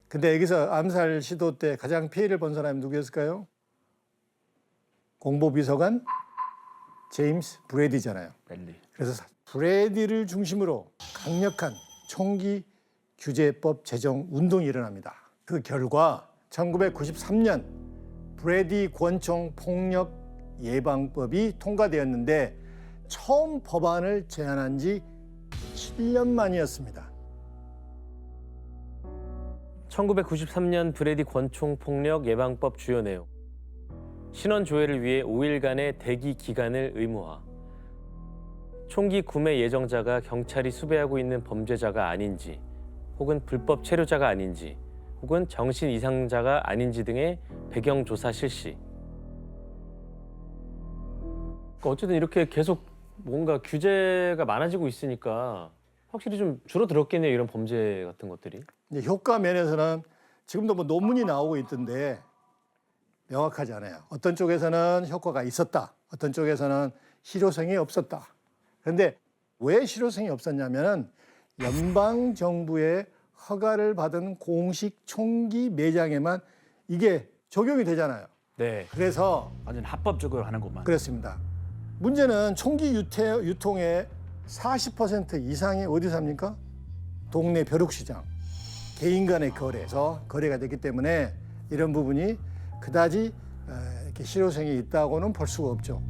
근데 여기서 암살 시도 때 가장 피해를 본 사람이 누구였을까요? 공보비서관 제임스 브래디잖아요. 그래서 브래디를 중심으로 강력한 총기 규제법 제정 운동이 일어납니다. 그 결과 1993년 브래디 권총 폭력 예방법이 통과되었는데 처음 법안을 제안한 지 7년 만이었습니다. 1993년 브래디 권총 폭력 예방법 주요 내용. 신원 조회를 위해 5일간의 대기 기간을 의무화. 총기 구매 예정자가 경찰이 수배하고 있는 범죄자가 아닌지, 혹은 불법 체류자가 아닌지, 혹은 정신 이상자가 아닌지 등의 배경 조사 실시. 그러니까 어쨌든 이렇게 계속 뭔가 규제가 많아지고 있으니까 확실히 좀 줄어들었겠네요, 이런 범죄 같은 것들이. 이제 효과 면에서는 지금도 뭐 논문이 나오고 있던데 명확하지 않아요. 어떤 쪽에서는 효과가 있었다. 어떤 쪽에서는 실효성이 없었다. 그런데 왜 실효성이 없었냐면 연방 정부의 허가를 받은 공식 총기 매장에만 이게 적용이 되잖아요. 네. 그래서 완전 합법적으로 하는구만. 그렇습니다. 문제는 총기 유통의 40% 이상이 어디서 합니까? 동네 벼룩시장, 개인 간의 거래에서 거래가 됐기 때문에 이런 부분이 그다지 이렇게 실효성이 있다고는 볼 수가 없죠.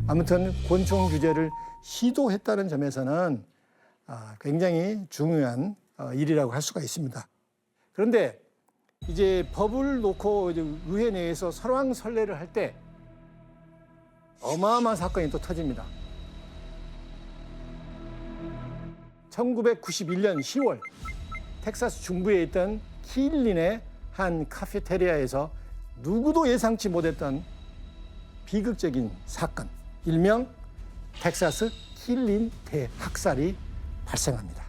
아무튼 권총 규제를 시도했다는 점에서는 굉장히 중요한 일이라고 할 수가 있습니다. 그런데 이제 법을 놓고 이제 의회 내에서 설왕설래를 할 때 어마어마한 사건이 또 터집니다. 1991년 10월 텍사스 중부에 있던 키일린의 한 카페테리아에서 누구도 예상치 못했던 비극적인 사건, 일명 텍사스 키일린 대학살이 발생합니다.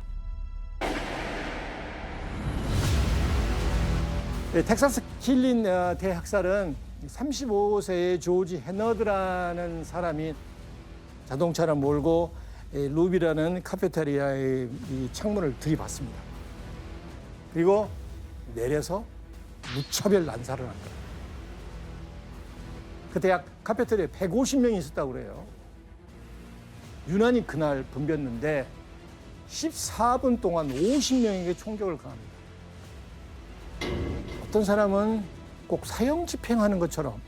텍사스 키일린 대학살은 35세의 조지 헤너드라는 사람이 자동차를 몰고 루비라는 카페테리아의 이 창문을 들이받습니다. 그리고 내려서 무차별 난사를 한 거예요. 그때 약 카페테리아에 150명이 있었다고 그래요. 유난히 그날 붐볐는데 14분 동안 50명에게 총격을 가합니다. 어떤 사람은 꼭 사형 집행하는 것처럼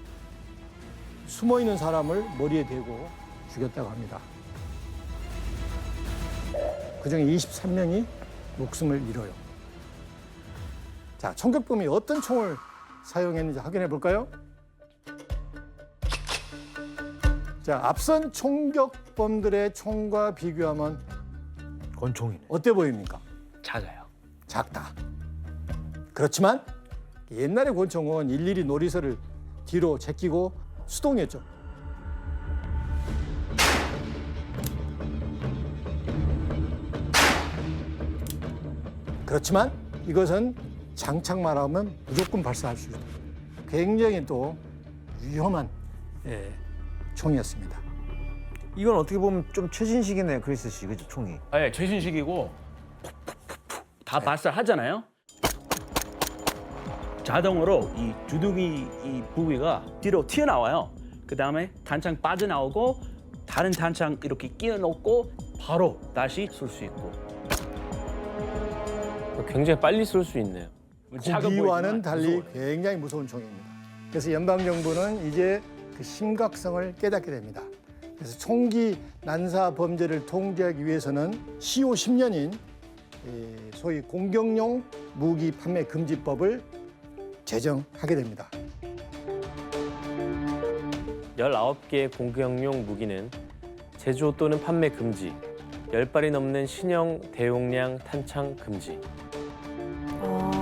숨어있는 사람을 머리에 대고 죽였다고 합니다. 그중에 23명이 목숨을 잃어요. 자, 총격범이 어떤 총을 사용했는지 확인해 볼까요? 자, 앞선 총격범들의 총과 비교하면 권총이네. 어때 보입니까? 작아요. 작다. 그렇지만 옛날의 권총은 일일이 노리쇠를 뒤로 제끼고 수동이었죠. 그렇지만 이것은 장착만 하면 무조건 발사할 수 있다. 굉장히 또 위험한 총이었습니다. 이건 어떻게 보면 좀 최신식이네요, 크리스 씨, 그죠, 총이. 네, 최신식이고 다 발사하잖아요. 자동으로 이 주둥이 이 부위가 뒤로 튀어나와요. 그 다음에 탄창 빠져나오고 다른 탄창 이렇게 끼워놓고 바로 다시 쏠 수 있고. 굉장히 빨리 쏠 수 있네요. 고기와는 달리 굉장히 무서운 총입니다. 그래서 연방정부는 이제 그 심각성을 깨닫게 됩니다. 그래서 총기 난사 범죄를 통제하기 위해서는 시효 10년인 소위 공격용 무기 판매 금지법을 제정하게 됩니다. 19개의 공격용 무기는 제조 또는 판매 금지, 10발이 넘는 신형 대용량 탄창 금지.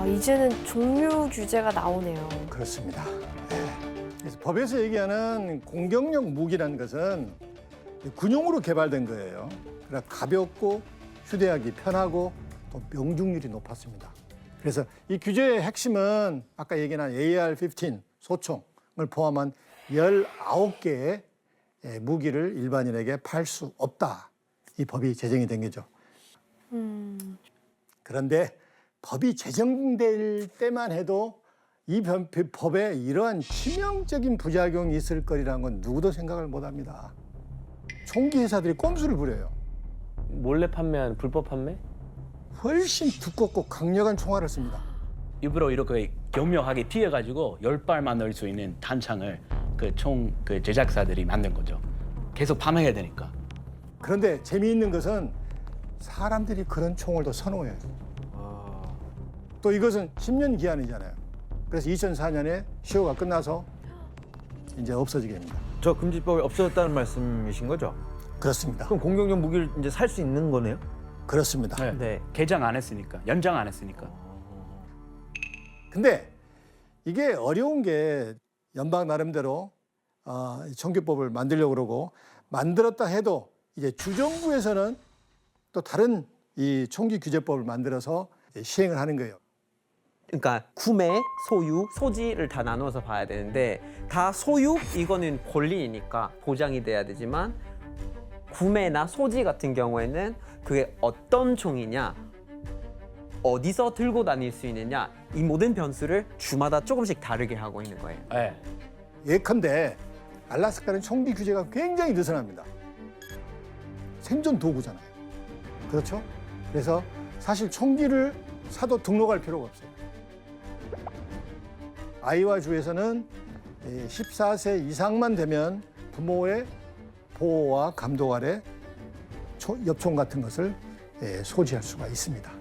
이제는 종류 규제가 나오네요. 그렇습니다. 그래서 법에서 얘기하는 공격용 무기라는 것은 군용으로 개발된 거예요. 그러니까 가볍고 휴대하기 편하고 또 명중률이 높았습니다. 그래서 이 규제의 핵심은 아까 얘기한 AR-15 소총을 포함한 19개의 무기를 일반인에게 팔 수 없다. 이 법이 제정이 된 거죠. 그런데 법이 제정될 때만 해도 이 법에 이러한 치명적인 부작용이 있을 거리라는 건 누구도 생각을 못합니다. 총기 회사들이 꼼수를 부려요. 몰래 판매한 불법 판매? 훨씬 두껍고 강력한 총알을 씁니다. 일부러 이렇게 교묘하게 튀어가지고 10발만 넣을 수 있는 단창을 그 제작사들이 만든 거죠. 계속 판매해야 되니까. 그런데 재미있는 것은 사람들이 그런 총을 더 선호해요. 또 이것은 10년 기한이잖아요. 그래서 2004년에 시효가 끝나서 이제 없어지게 됩니다. 저 금지법이 없어졌다는 말씀이신 거죠? 그렇습니다. 그럼 공격용 무기를 이제 살 수 있는 거네요? 그렇습니다. 네. 개장 안 했으니까, 연장 안 했으니까. 근데 이게 어려운 게 연방 나름대로 총기법을 만들려고 그러고 만들었다 해도 이제 주정부에서는 또 다른 이 총기 규제법을 만들어서 시행을 하는 거예요. 그러니까 구매, 소유, 소지를 다 나눠서 봐야 되는데 다 소유 이거는 권리이니까 보장이 돼야 되지만 구매나 소지 같은 경우에는 그게 어떤 총이냐, 어디서 들고 다닐 수 있느냐 이 모든 변수를 주마다 조금씩 다르게 하고 있는 거예요. 네. 예컨대 알래스카는 총기 규제가 굉장히 느슨합니다. 생존 도구잖아요. 그렇죠? 그래서 사실 총기를 사도 등록할 필요가 없어요. 아이오와 주에서는 14세 이상만 되면 부모의 보호와 감독 아래 엽총 같은 것을 소지할 수가 있습니다.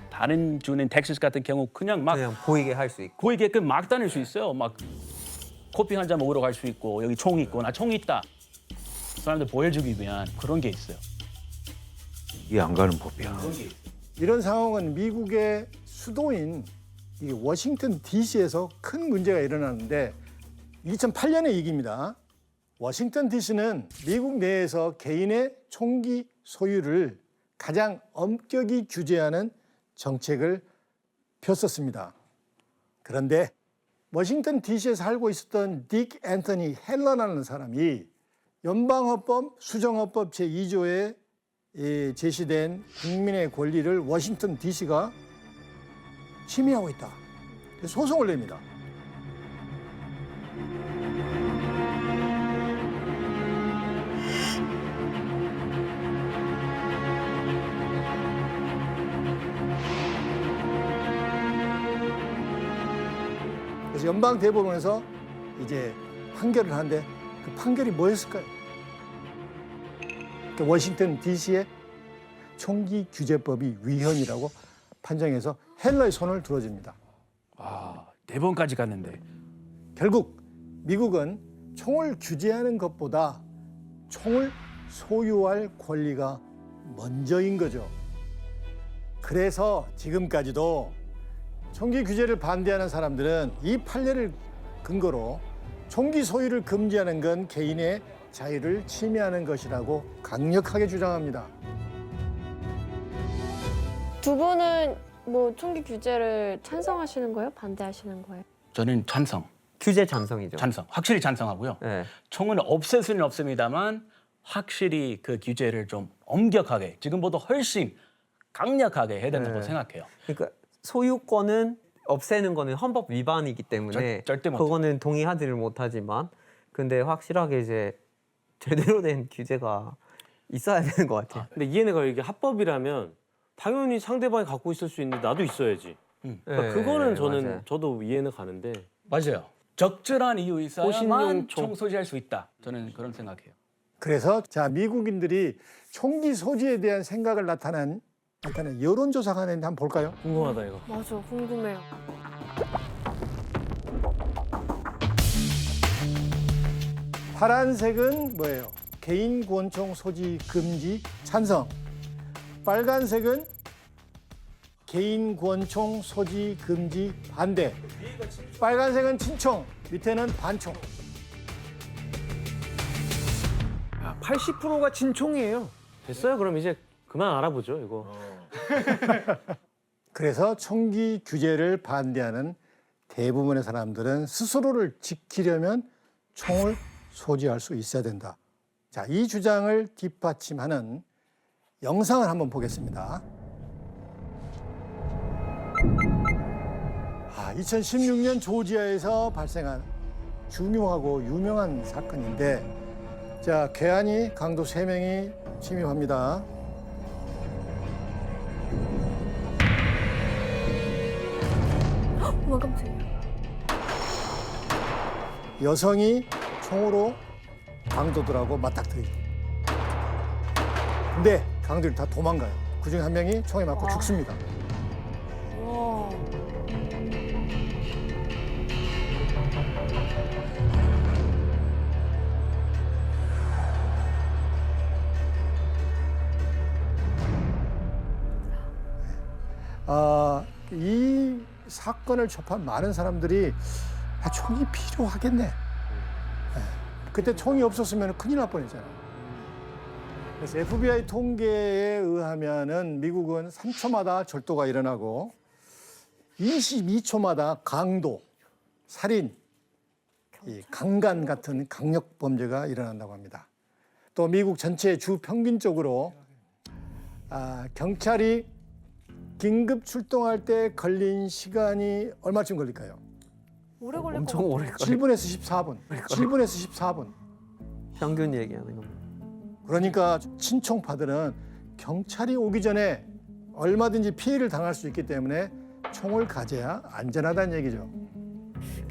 다른 주는 텍사스 같은 경우 그냥 막 그냥 보이게 할 수 있고. 보이게끔 막 다닐 수 있어요. 막 커피 한 잔 먹으러 갈 수 있고 여기 총 있고 나 총 있다. 사람들 보여주기 위한 그런 게 있어요. 이해 안 가는 법이야. 이런 상황은 미국의 수도인 이 워싱턴 DC에서 큰 문제가 일어나는데 2008년의 얘기입니다. 워싱턴 DC는 미국 내에서 개인의 총기 소유를 가장 엄격히 규제하는 정책을 폈었습니다. 그런데 워싱턴 DC에 살고 있었던 딕 앤서니 헬러라는 사람이 연방헌법 수정헌법 제2조에 제시된 국민의 권리를 워싱턴 DC가 침해하고 있다. 소송을 냅니다. 그래서 연방 대법원에서 이제 판결을 하는데 그 판결이 뭐였을까요? 워싱턴 DC의 총기 규제법이 위헌이라고 판정해서 헬러의 손을 들어줍니다. 아, 4번까지 갔는데. 결국 미국은 총을 규제하는 것보다 총을 소유할 권리가 먼저인 거죠. 그래서 지금까지도 총기 규제를 반대하는 사람들은 이 판례를 근거로 총기 소유를 금지하는 건 개인의 자유를 침해하는 것이라고 강력하게 주장합니다. 두 분은 뭐 총기 규제를 찬성하시는 거예요? 반대하시는 거예요? 저는 찬성. 규제 찬성이죠. 찬성. 확실히 찬성하고요. 네. 총은 없앨 수는 없습니다만 확실히 그 규제를 좀 엄격하게 지금보다 훨씬 강력하게 해야 된다고 네. 생각해요. 그러니까 소유권은 없애는 거는 헌법 위반이기 때문에 절대 못해요. 그거는 동의하지를 못하지만 근데 확실하게 이제 제대로 된 규제가 있어야 되는 것 같아요. 근데 이해는 가요. 이게 합법이라면 당연히 상대방이 갖고 있을 수 있는데 나도 있어야지. 그러니까 네, 그거는 저는 맞아요. 저도 이해는 가는데 맞아요. 적절한 이유 있어야만 호신용 총. 총 소지할 수 있다. 저는 그런 생각해요. 그래서 자 미국인들이 총기 소지에 대한 생각을 나타낸 여론조사가 하는데 한번 볼까요? 궁금하다 이거. 맞아, 궁금해요. 파란색은 뭐예요? 개인 권총 소지 금지 찬성. 빨간색은 개인 권총 소지 금지 반대. 빨간색은 친총, 밑에는 반총. 80%가 진총이에요. 됐어요? 그럼 이제 그만 알아보죠 이거. 그래서 총기 규제를 반대하는 대부분의 사람들은 스스로를 지키려면 총을 소지할 수 있어야 된다. 자, 이 주장을 뒷받침하는 영상을 한번 보겠습니다. 2016년 조지아에서 발생한 중요하고 유명한 사건인데, 자, 괴한이 강도 3명이 침입합니다. 어머 깜짝이야. 여성이 총으로 강도들하고 맞닥뜨리고. 근데 강도들이 다 도망가요. 그중에 한 명이 총에 맞고 죽습니다. 와. 이 사건을 접한 많은 사람들이 총이 필요하겠네. 그때 총이 없었으면 큰일 날 뻔했잖아요. 그래서 FBI 통계에 의하면은 미국은 3초마다 절도가 일어나고 22초마다 강도, 살인, 이 강간 같은 강력 범죄가 일어난다고 합니다. 또 미국 전체 주 평균적으로 경찰이 긴급 출동할 때 걸린 시간이 얼마쯤 걸릴까요? 오래 걸릴 엄청 것 오래 같아요. 걸려. 7분에서 14분. 7분에서 14분. 평균 얘기하는 겁니다. 그러니까 친총파들은 경찰이 오기 전에 얼마든지 피해를 당할 수 있기 때문에 총을 가져야 안전하다는 얘기죠.